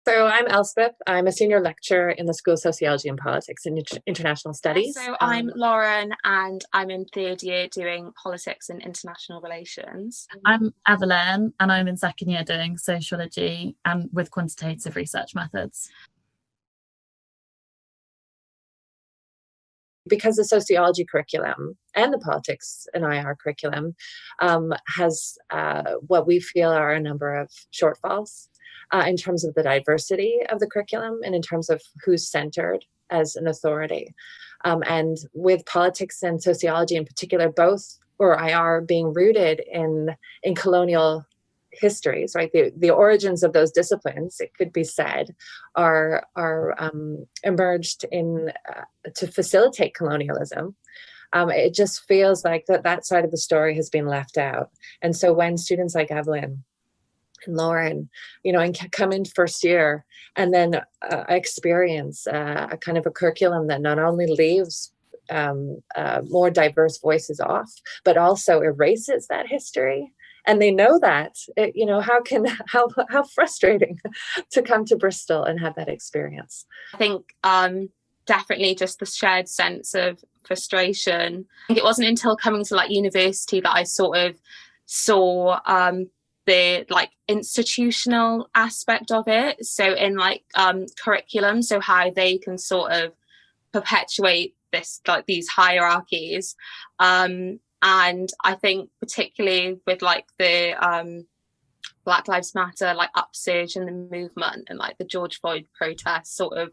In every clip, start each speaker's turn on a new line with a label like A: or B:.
A: So I'm Elspeth. I'm a senior lecturer in the School of Sociology and Politics and International Studies.
B: So I'm Lauren, and I'm in third year doing politics and international relations.
C: I'm Evelyn, and I'm in second year doing sociology and with quantitative research methods.
A: Because the sociology curriculum and the politics and IR curriculum has what we feel are a number of shortfalls in terms of the diversity of the curriculum and in terms of who's centered as an authority. And with politics and sociology in particular, both or IR being rooted in colonial histories, right? The origins of those disciplines, it could be said, are emerged in to facilitate colonialism. It just feels like that side of the story has been left out. And so when students like Evelyn and Lauren, and come in first year and then experience a kind of a curriculum that not only leaves more diverse voices off, but also erases that history. And they know that, how frustrating to come to Bristol and have that experience.
B: I think definitely just the shared sense of frustration. I think it wasn't until coming to university that I sort of saw the institutional aspect of it. So in curriculum, so how they can sort of perpetuate these hierarchies. And I think particularly with the Black Lives Matter upsurge in the movement and the George Floyd protests sort of,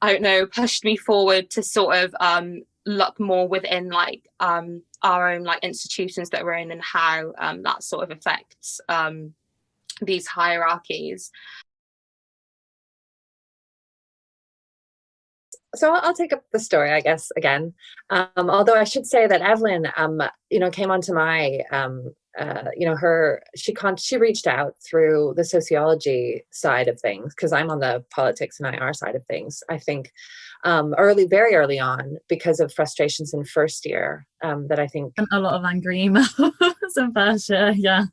B: I don't know, pushed me forward to sort of look more within our own institutions that we're in and how that sort of affects these hierarchies.
A: So I'll take up the story, I guess, again. Although I should say that Evelyn, came onto my, she reached out through the sociology side of things, because I'm on the politics and IR side of things. I think very early on, because of frustrations in first year, that I think.
C: And a lot of angry emails in first year, yeah.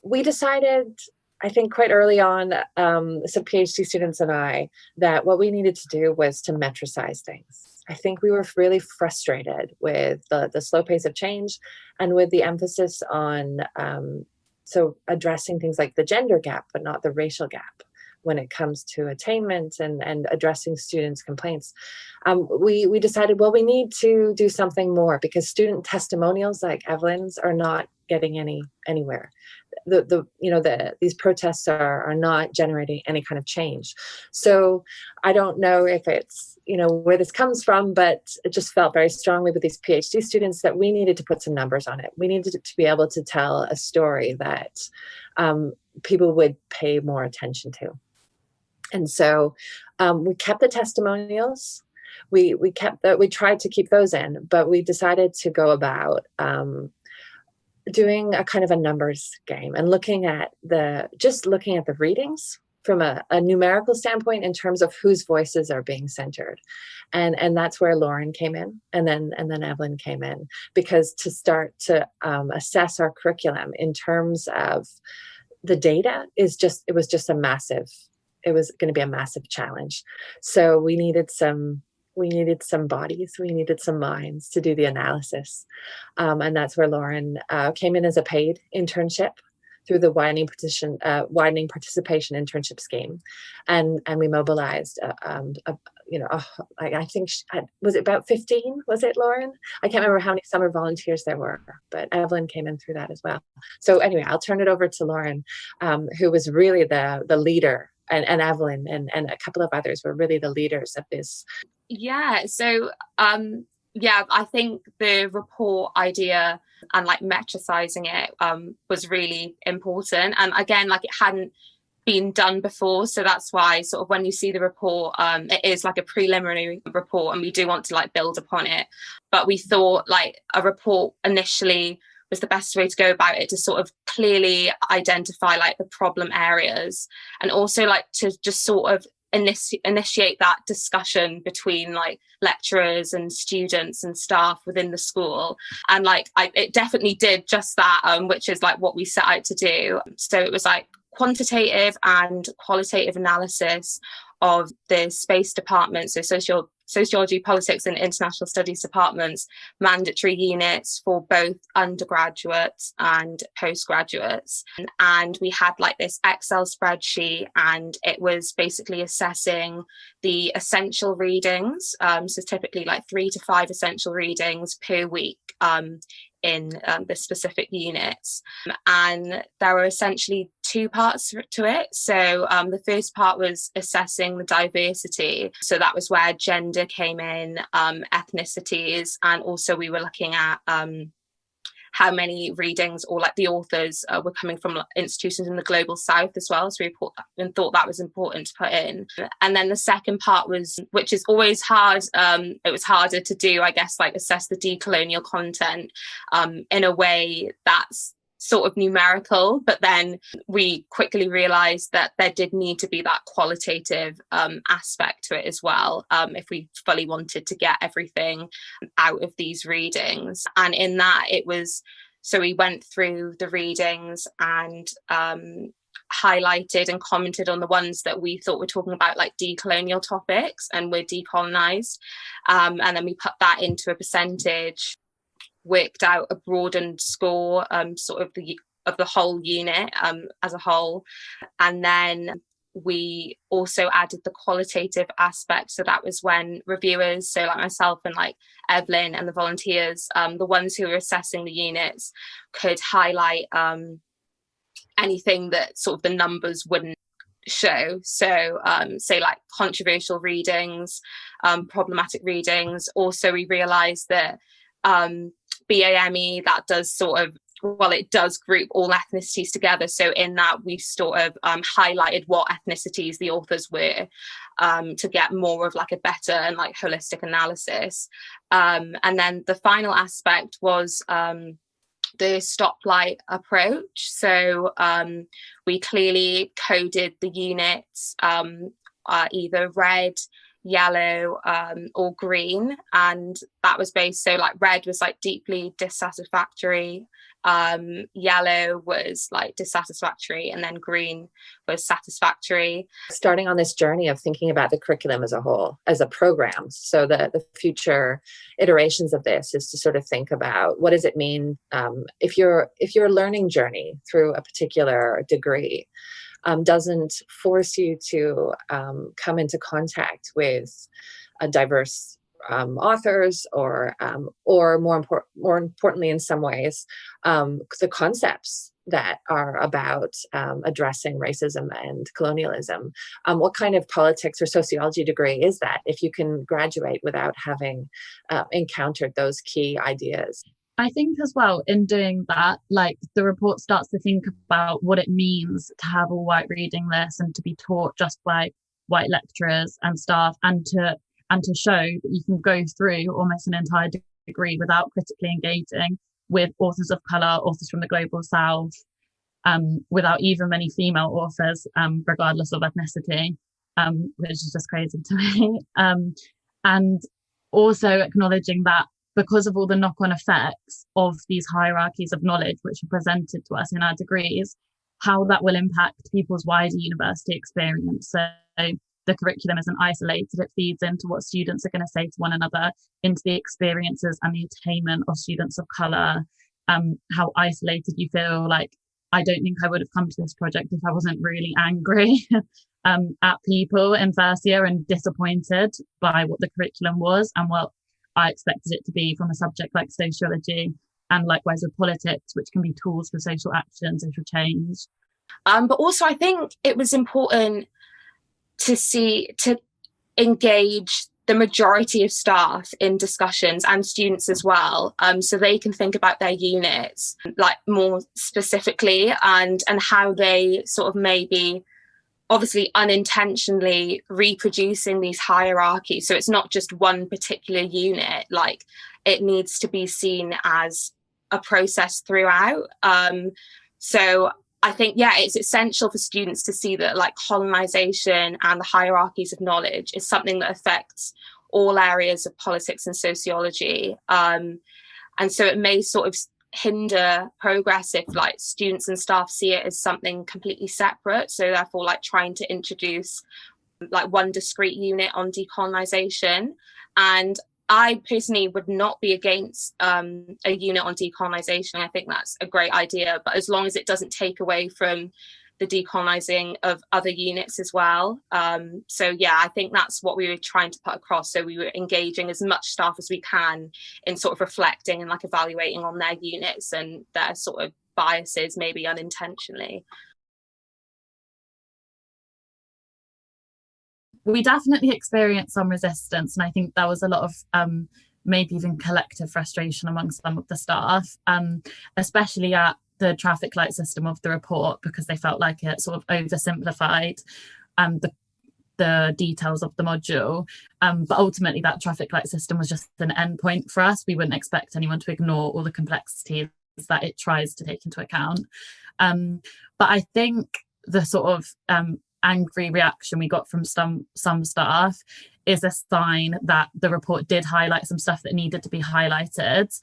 A: We decided, I think quite early on, some PhD students and I, that what we needed to do was to metricize things. I think we were really frustrated with the slow pace of change and with the emphasis on addressing things like the gender gap, but not the racial gap when it comes to attainment and addressing students' complaints. We decided, well, we need to do something more, because student testimonials like Evelyn's are not getting anywhere. These protests are not generating any kind of change. So I don't know if it's, where this comes from, but it just felt very strongly with these PhD students that we needed to put some numbers on it. We needed to be able to tell a story that people would pay more attention to. And so we kept the testimonials. We tried to keep those in, but we decided to go about doing a kind of a numbers game and looking at the readings from a numerical standpoint in terms of whose voices are being centered. And that's where Lauren came in, and then Evelyn came in, because to start to assess our curriculum in terms of the data it was going to be a massive challenge. So we needed some bodies, we needed some minds to do the analysis. And that's where Lauren came in as a paid internship through the widening participation internship scheme. And we mobilized, I think, was it about 15? Was it, Lauren? I can't remember how many summer volunteers there were, but Evelyn came in through that as well. So anyway, I'll turn it over to Lauren, who was really the leader, and Evelyn and a couple of others were really the leaders of this.
B: Yeah, so I think the report idea and metricizing it was really important, and again, it hadn't been done before, so that's why sort of when you see the report, it is a preliminary report, and we do want to build upon it, but we thought a report initially was the best way to go about it, to sort of clearly identify the problem areas, and also to just sort of initiate that discussion between lecturers and students and staff within the school. And it definitely did just that, which is what we set out to do. So it was quantitative and qualitative analysis of the SPAIS department, so Sociology, Politics and International Studies departments, mandatory units for both undergraduates and postgraduates. And we had like this Excel spreadsheet, and it was basically assessing the essential readings. So typically like 3 to 5 essential readings per week in the specific units. And there were essentially 2 parts to it. So the first part was assessing the diversity. So that was where gender came in, ethnicities, and also we were looking at how many readings or like the authors were coming from institutions in the global south as well. So we thought that was important to put in. And then the second part was, which is always hard, it was harder to do, I guess, like assess the decolonial content in a way that's sort of numerical, but then we quickly realized that there did need to be that qualitative aspect to it as well, if we fully wanted to get everything out of these readings. And in that it was, so we went through the readings and highlighted and commented on the ones that we thought were talking about like decolonial topics and were decolonized, and then we put that into a percentage, worked out a broadened score, sort of the whole unit as a whole. And then we also added the qualitative aspect. So that was when reviewers, so like myself and like Evelyn and the volunteers, the ones who were assessing the units, could highlight anything that sort of the numbers wouldn't show. So say like controversial readings, problematic readings. Also we realized that BAME, that does sort of, well, it does group all ethnicities together. So in that we sort of highlighted what ethnicities the authors were, to get more of like a better and like holistic analysis. And then the final aspect was the stoplight approach. So we clearly coded the units either red, yellow or green, and that was based, so like red was like deeply dissatisfactory, yellow was like dissatisfactory, and then green was satisfactory.
A: Starting on this journey of thinking about the curriculum as a whole, as a program, so that the future iterations of this is to sort of think about what does it mean if your learning journey through a particular degree doesn't force you to come into contact with diverse authors, or more importantly, in some ways, the concepts that are about addressing racism and colonialism. What kind of politics or sociology degree is that if you can graduate without having encountered those key ideas?
C: I think as well, in doing that, like the report starts to think about what it means to have a white reading list and to be taught just by white lecturers and staff, and to show that you can go through almost an entire degree without critically engaging with authors of colour, authors from the global south, without even many female authors, regardless of ethnicity, which is just crazy to me. And also acknowledging that because of all the knock-on effects of these hierarchies of knowledge which are presented to us in our degrees, how that will impact people's wider university experience. So the curriculum isn't isolated, it feeds into what students are going to say to one another, into the experiences and the attainment of students of colour, how isolated you feel. Like, I don't think I would have come to this project if I wasn't really angry at people in first year and disappointed by what the curriculum was and what I expected it to be from a subject like sociology, and likewise with politics, which can be tools for social action, social change.
B: But also I think it was important to engage the majority of staff in discussions, and students as well, so they can think about their units like more specifically, and how they sort of maybe obviously unintentionally reproducing these hierarchies. So it's not just one particular unit, like it needs to be seen as a process throughout. So I think, yeah, it's essential for students to see that like colonization and the hierarchies of knowledge is something that affects all areas of politics and sociology. And so it may sort of hinder progress if like students and staff see it as something completely separate. So therefore, like trying to introduce like one discrete unit on decolonisation. And I personally would not be against a unit on decolonisation. I think that's a great idea, but as long as it doesn't take away from the decolonising of other units as well. So yeah, I think that's what we were trying to put across. So we were engaging as much staff as we can in sort of reflecting and like evaluating on their units and their sort of biases, maybe unintentionally.
C: We definitely experienced some resistance, and I think there was a lot of maybe even collective frustration among some of the staff, especially at the traffic light system of the report, because they felt like it sort of oversimplified the details of the module. But ultimately that traffic light system was just an endpoint for us. We wouldn't expect anyone to ignore all the complexities that it tries to take into account. But I think the sort of angry reaction we got from some staff is a sign that the report did highlight some stuff that needed to be highlighted.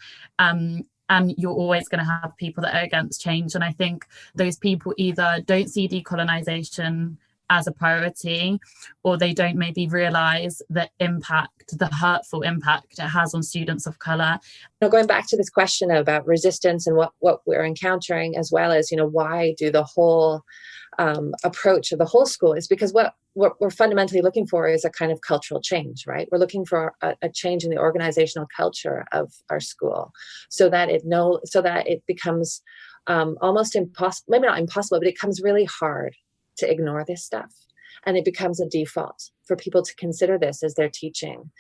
C: And you're always going to have people that are against change. And I think those people either don't see decolonisation as a priority, or they don't maybe realise the impact, the hurtful impact it has on students of colour.
A: Going back to this question about resistance and what we're encountering, as well as, why do the whole approach of the whole school, is because what we're fundamentally looking for is a kind of cultural change, right? We're looking for a change in the organizational culture of our school, so that it becomes almost impossible, maybe not impossible, but it becomes really hard to ignore this stuff. And it becomes a default for people to consider this as their teaching.